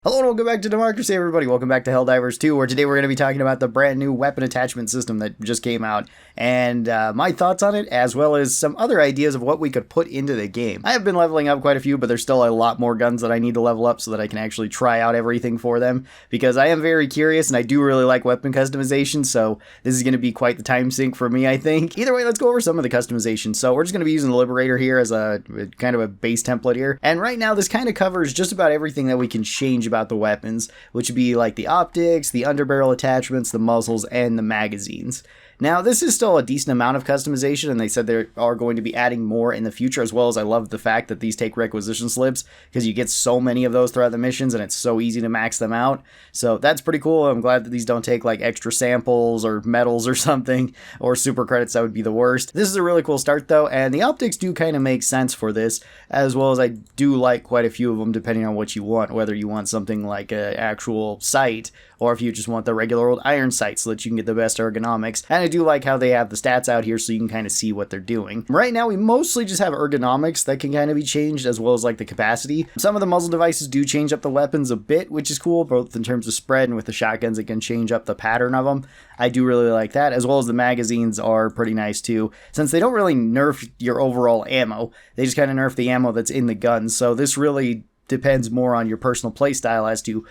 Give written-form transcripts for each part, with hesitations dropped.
Hello and welcome back to Democracy, everybody. Welcome back to Helldivers 2, where today we're going to be talking about the brand new weapon attachment system that just came out, and my thoughts on it, as well as some other ideas of what we could put into the game. I have been leveling up quite a few, but there's still a lot more guns that I need to level up so that I can actually try out everything for them, because I am very curious, and I do really like weapon customization, so this is going to be quite the time sink for me, I think. Either way, let's go over some of the customization. So we're just going to be using the Liberator here as a kind of a base template here, and right now this kind of covers just about everything that we can change about the weapons, which would be like the optics, the underbarrel attachments, the muzzles, and the magazines. Now, this is still a decent amount of customization, and they said they are going to be adding more in the future, as well as I love the fact that these take requisition slips, because you get so many of those throughout the missions, and it's so easy to max them out. So that's pretty cool. I'm glad that these don't take like extra samples or medals or something, or super credits. That would be the worst. This is a really cool start, though, and the optics do kind of make sense for this, as well as I do like quite a few of them, depending on what you want, whether you want something like an actual sight, or if you just want the regular old iron sight so that you can get the best ergonomics. And I do like how they have the stats out here so you can kind of see what they're doing. Right now, we mostly just have ergonomics that can kind of be changed, as well as like the capacity. Some of the muzzle devices do change up the weapons a bit, which is cool, both in terms of spread, and with the shotguns, it can change up the pattern of them. I do really like that, as well as the magazines are pretty nice too, since they don't really nerf your overall ammo. They just kind of nerf the ammo that's in the gun, so this really depends more on your personal playstyle as to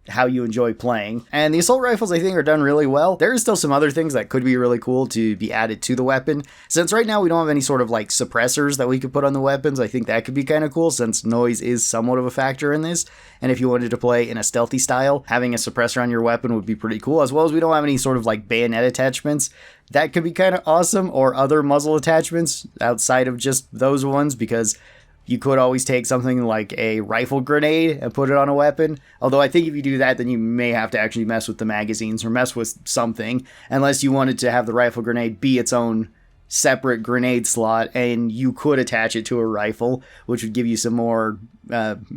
how you enjoy playing. And the assault rifles, I think, are done really well. There is still some other things that could be really cool to be added to the weapon. Since right now we don't have any sort of like suppressors that we could put on the weapons, I think that could be kind of cool, since noise is somewhat of a factor in this. And if you wanted to play in a stealthy style, having a suppressor on your weapon would be pretty cool, as well as we don't have any sort of like bayonet attachments. That could be kind of awesome, or other muzzle attachments outside of just those ones, because you could always take something like a rifle grenade and put it on a weapon. Although I think if you do that, then you may have to actually mess with the magazines or mess with something, unless you wanted to have the rifle grenade be its own separate grenade slot, and you could attach it to a rifle, which would give you some more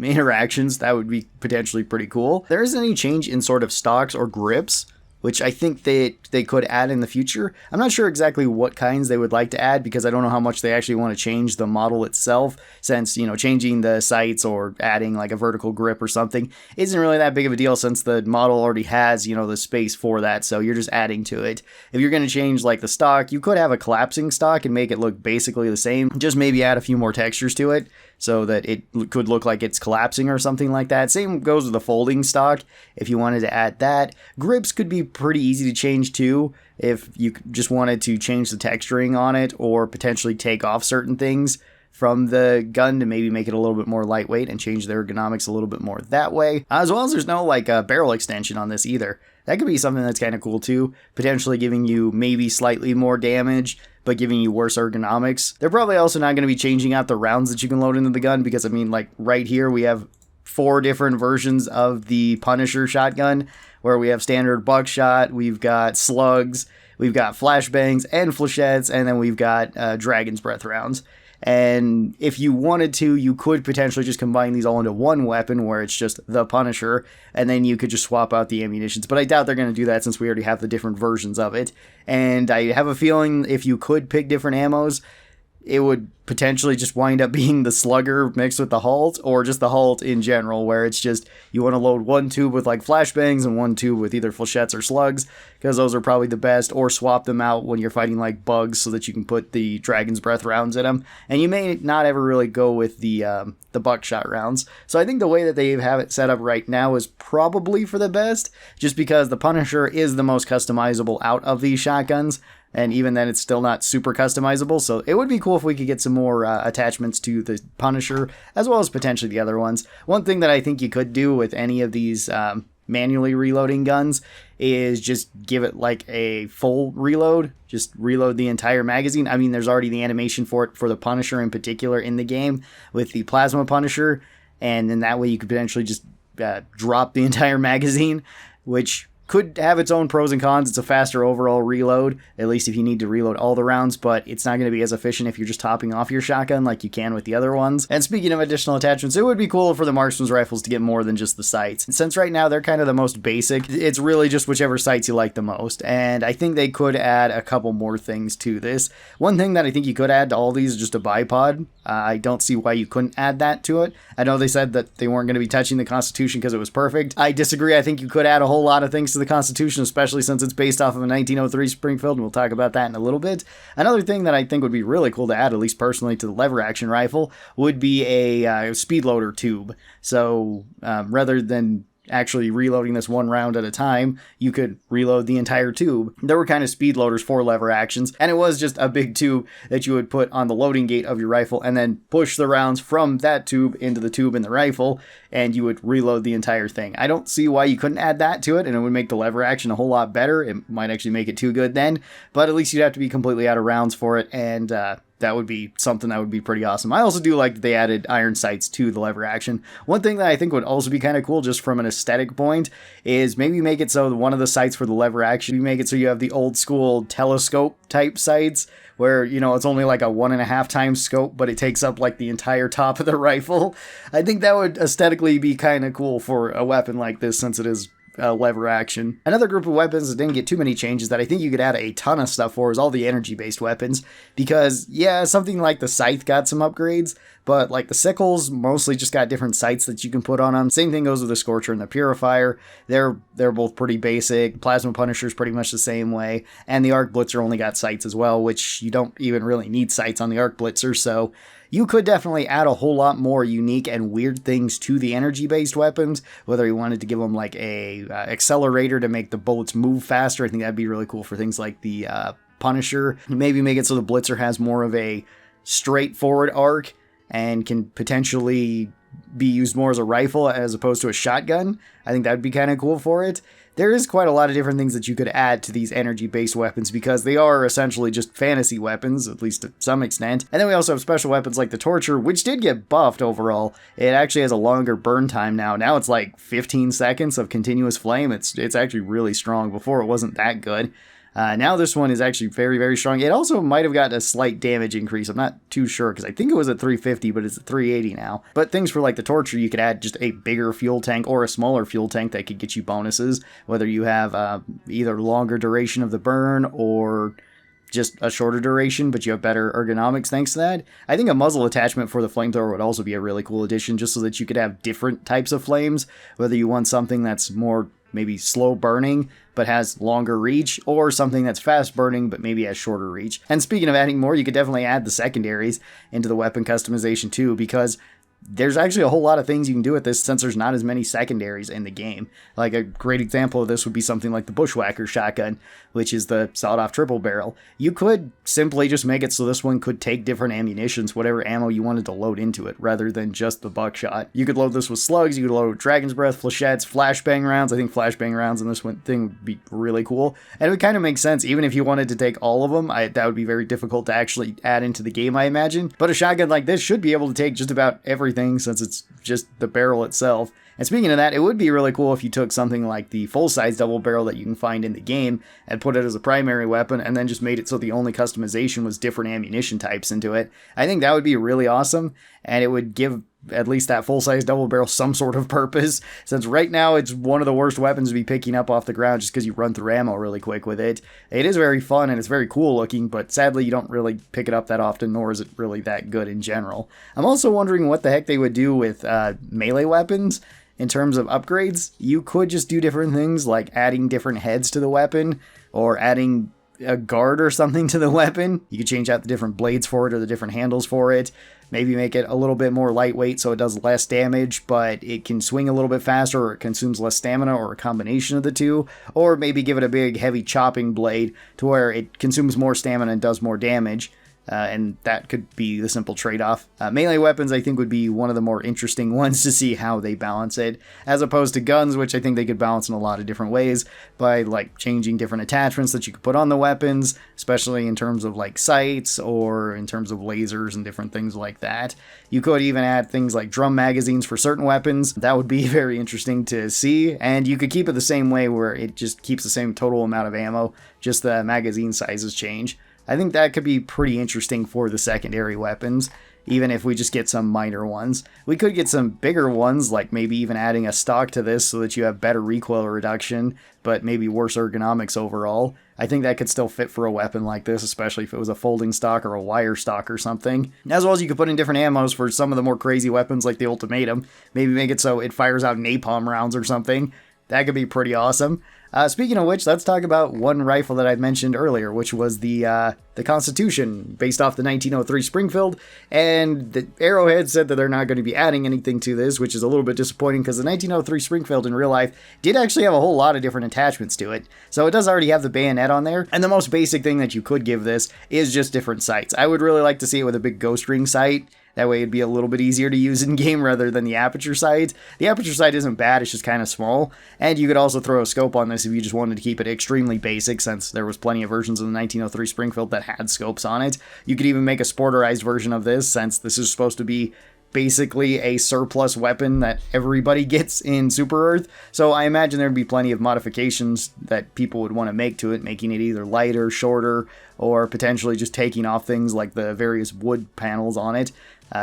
interactions. That would be potentially pretty cool. There isn't any change in sort of stocks or grips, which I think they could add in the future. I'm not sure exactly what kinds they would like to add, because I don't know how much they actually want to change the model itself, since, you know, changing the sights or adding like a vertical grip or something isn't really that big of a deal, since the model already has, you know, the space for that, so you're just adding to it. If you're going to change like the stock, you could have a collapsing stock and make it look basically the same, just maybe add a few more textures to it, so that it could look like it's collapsing or something like that. Same goes with the folding stock, if you wanted to add that. Grips could be pretty easy to change too, if you just wanted to change the texturing on it, or potentially take off certain things from the gun to maybe make it a little bit more lightweight and change the ergonomics a little bit more that way. As well as there's no like barrel extension on this either. That could be something that's kind of cool too, potentially giving you maybe slightly more damage, but giving you worse ergonomics. They're probably also not going to be changing out the rounds that you can load into the gun, because I mean, like right here we have 4 different versions of the Punisher shotgun, where we have standard buckshot, we've got slugs, we've got flashbangs and flechettes, and then we've got dragon's breath rounds. And if you wanted to, you could potentially just combine these all into one weapon, where it's just the Punisher, and then you could just swap out the ammunitions. But I doubt they're going to do that, since we already have the different versions of it. And I have a feeling if you could pick different ammos, it would potentially just wind up being the slugger mixed with the halt, or just the halt in general, where it's just you want to load one tube with like flashbangs and one tube with either flechettes or slugs, because those are probably the best, or swap them out when you're fighting like bugs so that you can put the dragon's breath rounds in them. And you may not ever really go with the buckshot rounds. So I think the way that they have it set up right now is probably for the best, just because the Punisher is the most customizable out of these shotguns. And even then, it's still not super customizable, so it would be cool if we could get some more attachments to the Punisher, as well as potentially the other ones. One thing that I think you could do with any of these manually reloading guns is just give it like a full reload, just reload the entire magazine. I mean, there's already the animation for it for the Punisher in particular in the game with the Plasma Punisher, and then that way you could potentially just drop the entire magazine, which could have its own pros and cons. It's a faster overall reload, at least if you need to reload all the rounds, but it's not going to be as efficient if you're just topping off your shotgun like you can with the other ones. And speaking of additional attachments, it would be cool for the Marksman's rifles to get more than just the sights. And since right now they're kind of the most basic, it's really just whichever sights you like the most. And I think they could add a couple more things to this. One thing that I think you could add to all these is just a bipod. I don't see why you couldn't add that to it. I know they said that they weren't going to be touching the Constitution because it was perfect. I disagree. I think you could add a whole lot of things to the Constitution, especially since it's based off of a 1903 Springfield, and we'll talk about that in a little bit. Another thing that I think would be really cool to add, at least personally, to the lever action rifle would be a speed loader tube. So rather than actually reloading this one round at a time, you could reload the entire tube. There were kind of speed loaders for lever actions, and it was just a big tube that you would put on the loading gate of your rifle and then push the rounds from that tube into the tube in the rifle, and you would reload the entire thing. I don't see why you couldn't add that to it, and it would make the lever action a whole lot better. It might actually make it too good then, but at least you'd have to be completely out of rounds for it, and that would be something that would be pretty awesome. I also do like that they added iron sights to the lever action. One thing that I think would also be kind of cool just from an aesthetic point is maybe make it so one of the sights for the lever action, you make it so you have the old school telescope type sights where, you know, it's only like a 1.5 times scope, but it takes up like the entire top of the rifle. I think that would aesthetically be kind of cool for a weapon like this since it is lever action. Another group of weapons that didn't get too many changes that I think you could add a ton of stuff for is all the energy-based weapons, because yeah, something like the scythe got some upgrades, but like the sickles mostly just got different sights that you can put on them. Same thing goes with the Scorcher and the Purifier. They're both pretty basic. Plasma Punisher's pretty much the same way, and the Arc Blitzer only got sights as well, which you don't even really need sights on the Arc Blitzer, so you could definitely add a whole lot more unique and weird things to the energy-based weapons, whether you wanted to give them like a accelerator to make the bullets move faster. I think that'd be really cool for things like the Punisher. Maybe make it so the Blitzer has more of a straightforward arc and can potentially be used more as a rifle as opposed to a shotgun. I think that'd be kind of cool for it. There is quite a lot of different things that you could add to these energy-based weapons because they are essentially just fantasy weapons, at least to some extent. And then we also have special weapons like the Torture, which did get buffed overall. It actually has a longer burn time now. Now it's like 15 seconds of continuous flame. It's actually really strong. Before it wasn't that good. Now this one is actually very, very strong. It also might have got a slight damage increase. I'm not too sure because I think it was at 350, but it's at 380 now. But things for like the Torture, you could add just a bigger fuel tank or a smaller fuel tank that could get you bonuses, whether you have either longer duration of the burn or just a shorter duration, but you have better ergonomics thanks to that. I think a muzzle attachment for the flamethrower would also be a really cool addition, just so that you could have different types of flames, whether you want something that's more maybe slow burning but has longer reach, or something that's fast burning but maybe has shorter reach. And speaking of adding more, you could definitely add the secondaries into the weapon customization too, because there's actually a whole lot of things you can do with this since there's not as many secondaries in the game. Like a great example of this would be something like the Bushwhacker shotgun, which is the sawed-off triple barrel. You could simply just make it so this one could take different ammunitions, whatever ammo you wanted to load into it, rather than just the buckshot. You could load this with slugs, you could load with Dragon's Breath, flechettes, flashbang rounds. I think flashbang rounds in this thing would be really cool. And it would kind of make sense, even if you wanted to take all of them, that would be very difficult to actually add into the game, I imagine. But a shotgun like this should be able to take just about everything since it's just the barrel itself. And speaking of that, it would be really cool if you took something like the full-size double barrel that you can find in the game and put it as a primary weapon and then just made it so the only customization was different ammunition types into it. I think that would be really awesome, and it would give at least that full-size double barrel some sort of purpose, since right now it's one of the worst weapons to be picking up off the ground just because you run through ammo really quick with it. It is very fun and it's very cool looking, but sadly you don't really pick it up that often, nor is it really that good in general. I'm also wondering what the heck they would do with melee weapons. In terms of upgrades, you could just do different things like adding different heads to the weapon or adding a guard or something to the weapon. You could change out the different blades for it or the different handles for it. Maybe make it a little bit more lightweight so it does less damage, but it can swing a little bit faster, or it consumes less stamina, or a combination of the two. Or maybe give it a big, heavy chopping blade to where it consumes more stamina and does more damage. and that could be the simple trade-off. Melee weapons, I think, would be one of the more interesting ones to see how they balance it, as opposed to guns, which I think they could balance in a lot of different ways by, like, changing different attachments that you could put on the weapons, especially in terms of, like, sights or in terms of lasers and different things like that. You could even add things like drum magazines for certain weapons. That would be very interesting to see, and you could keep it the same way where it just keeps the same total amount of ammo, just the magazine sizes change. I think that could be pretty interesting for the secondary weapons, even if we just get some minor ones. We could get some bigger ones, like maybe even adding a stock to this so that you have better recoil reduction, but maybe worse ergonomics overall. I think that could still fit for a weapon like this, especially if it was a folding stock or a wire stock or something. As well as you could put in different ammos for some of the more crazy weapons like the Ultimatum. Maybe make it so it fires out napalm rounds or something. That could be pretty awesome. Speaking of which, let's talk about one rifle that I mentioned earlier, which was the Constitution, based off the 1903 Springfield, and the Arrowhead said that they're not going to be adding anything to this, which is a little bit disappointing, because the 1903 Springfield in real life did actually have a whole lot of different attachments to it, so it does already have the bayonet on there, and the most basic thing that you could give this is just different sights. I would really like to see it with a big ghost ring sight. That way it'd be a little bit easier to use in game rather than the aperture sight. The aperture sight isn't bad, it's just kind of small. And you could also throw a scope on this if you just wanted to keep it extremely basic, since there was plenty of versions of the 1903 Springfield that had scopes on it. You could even make a sporterized version of this, since this is supposed to be basically a surplus weapon that everybody gets in Super Earth. So I imagine there'd be plenty of modifications that people would want to make to it, making it either lighter, shorter, or potentially just taking off things like the various wood panels on it.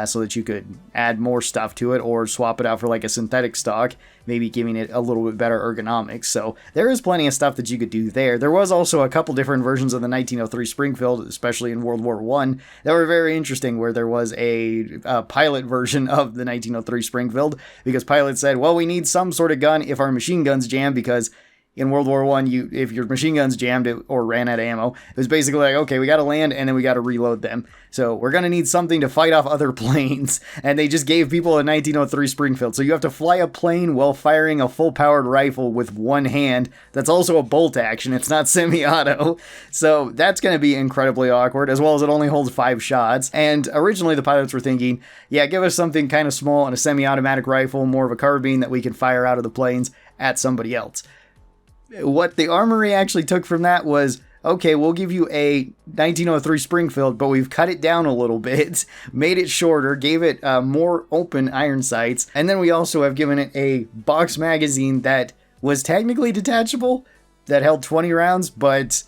So that you could add more stuff to it or swap it out for like a synthetic stock, maybe giving it a little bit better ergonomics. So there is plenty of stuff that you could do there. There was also a couple different versions of the 1903 Springfield, especially in World War I, that were very interesting, where there was a pilot version of the 1903 Springfield, because pilot said, well, we need some sort of gun if our machine guns jam, because in World War I, if your machine guns jammed it or ran out of ammo, it was basically like, okay, we got to land and then we got to reload them. So we're going to need something to fight off other planes. And they just gave people a 1903 Springfield. So you have to fly a plane while firing a full-powered rifle with one hand. That's also a bolt action. It's not semi-auto. So that's going to be incredibly awkward, as well as it only holds 5 shots. And originally the pilots were thinking, yeah, give us something kind of small and a semi-automatic rifle, more of a carbine that we can fire out of the planes at somebody else. What the Armory actually took from that was, okay, we'll give you a 1903 Springfield, but we've cut it down a little bit, made it shorter, gave it more open iron sights, and then we also have given it a box magazine that was technically detachable, that held 20 rounds, but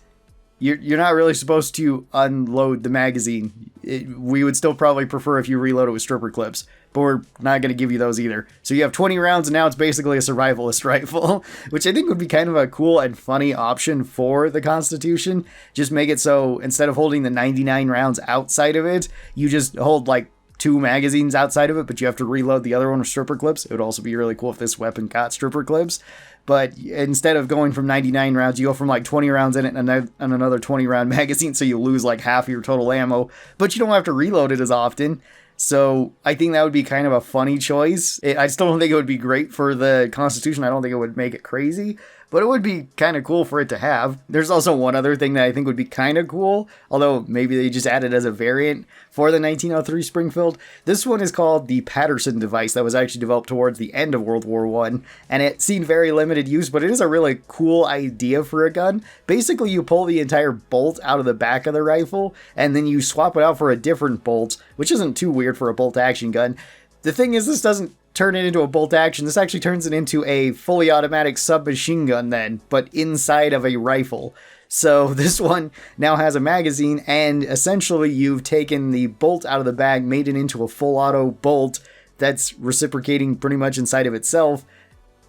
you're not really supposed to unload the magazine. We would still probably prefer if you reload it with stripper clips, but we're not going to give you those either. So you have 20 rounds, and now it's basically a survivalist rifle, which I think would be kind of a cool and funny option for the Constitution. Just make it so instead of holding the 99 rounds outside of it, you just hold like 2 magazines outside of it, but you have to reload the other one with stripper clips. It would also be really cool if this weapon got stripper clips. But instead of going from 99 rounds, you go from like 20 rounds in it and another 20 round magazine, so you lose like half of your total ammo, but you don't have to reload it as often. So I think that would be kind of a funny choice. I still don't think it would be great for the Constitution. I don't think it would make it crazy, but it would be kind of cool for it to have. There's also one other thing that I think would be kind of cool, although maybe they just added as a variant for the 1903 Springfield. This one is called the Patterson device, that was actually developed towards the end of World War I, and it seen very limited use, but it is a really cool idea for a gun. Basically, you pull the entire bolt out of the back of the rifle, and then you swap it out for a different bolt, which isn't too weird for a bolt action gun. The thing is, this doesn't turn it into a bolt action. This actually turns it into a fully automatic submachine gun then, but inside of a rifle. So this one now has a magazine, and essentially you've taken the bolt out of the bag, made it into a full auto bolt that's reciprocating pretty much inside of itself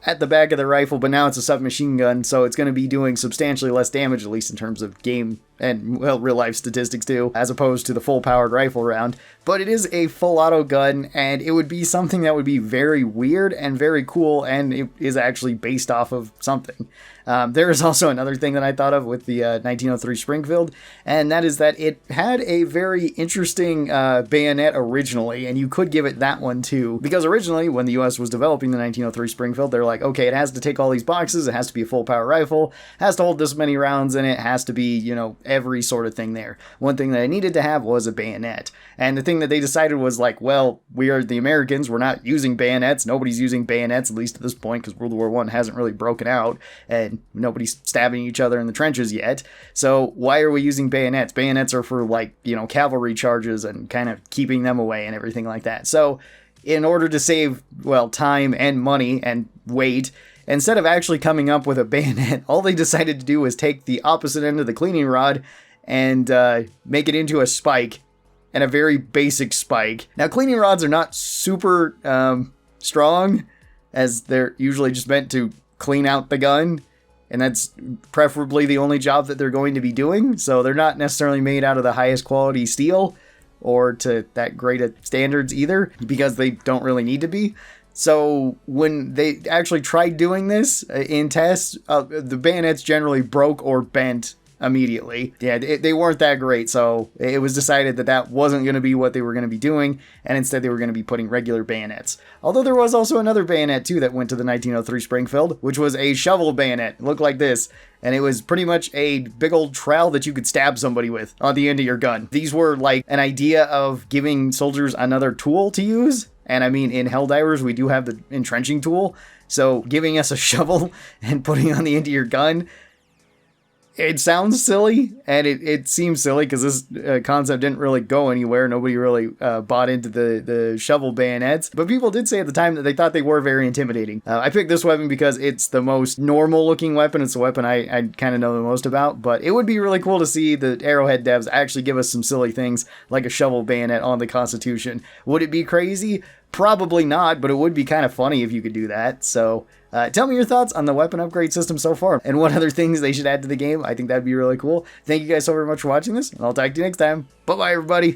at the back of the rifle, but now it's a submachine gun, so it's going to be doing substantially less damage, at least in terms of game and, well, real life statistics too, as opposed to the full powered rifle round. But it is a full auto gun, and it would be something that would be very weird and very cool, and it is actually based off of something. There is also another thing that I thought of with the 1903 Springfield, and that is that it had a very interesting bayonet originally, and you could give it that one too, because originally when the US was developing the 1903 Springfield, they're like, okay, it has to take all these boxes, it has to be a full power rifle, has to hold this many rounds in it, has to be, you know, every sort of thing there. One thing that I needed to have was a bayonet. And the thing that they decided was like, well, we are the Americans, we're not using bayonets. Nobody's using bayonets, at least at this point, because World War I hasn't really broken out, and nobody's stabbing each other in the trenches yet. So why are we using bayonets? Bayonets are for, like, you know, cavalry charges and kind of keeping them away and everything like that. So in order to save, well, time and money and weight, instead of actually coming up with a bayonet, all they decided to do was take the opposite end of the cleaning rod and make it into a spike, and a very basic spike. Now, cleaning rods are not super strong, as they're usually just meant to clean out the gun, and that's preferably the only job that they're going to be doing, so they're not necessarily made out of the highest quality steel, or to that great of standards either, because they don't really need to be. So when they actually tried doing this in tests, the bayonets generally broke or bent immediately. Yeah, they weren't that great, so it was decided that that wasn't going to be what they were going to be doing, and instead they were going to be putting regular bayonets. Although there was also another bayonet too that went to the 1903 Springfield, which was a shovel bayonet. It looked like this, and it was pretty much a big old trowel that you could stab somebody with on the end of your gun. These were like an idea of giving soldiers another tool to use. And I mean, in Helldivers, we do have the entrenching tool, so giving us a shovel and putting on the end of your gun, it sounds silly, and it seems silly because this concept didn't really go anywhere. Nobody really bought into the shovel bayonets, but people did say at the time that they thought they were very intimidating. I picked this weapon because it's the most normal looking weapon. It's the weapon I kind of know the most about, but it would be really cool to see the Arrowhead devs actually give us some silly things like a shovel bayonet on the Constitution. Would it be crazy? Probably not, but it would be kind of funny if you could do that. So tell me your thoughts on the weapon upgrade system so far, and what other things they should add to the game. I think that'd be really cool. Thank you guys so very much for watching this, and I'll talk to you next time. Bye-bye, everybody.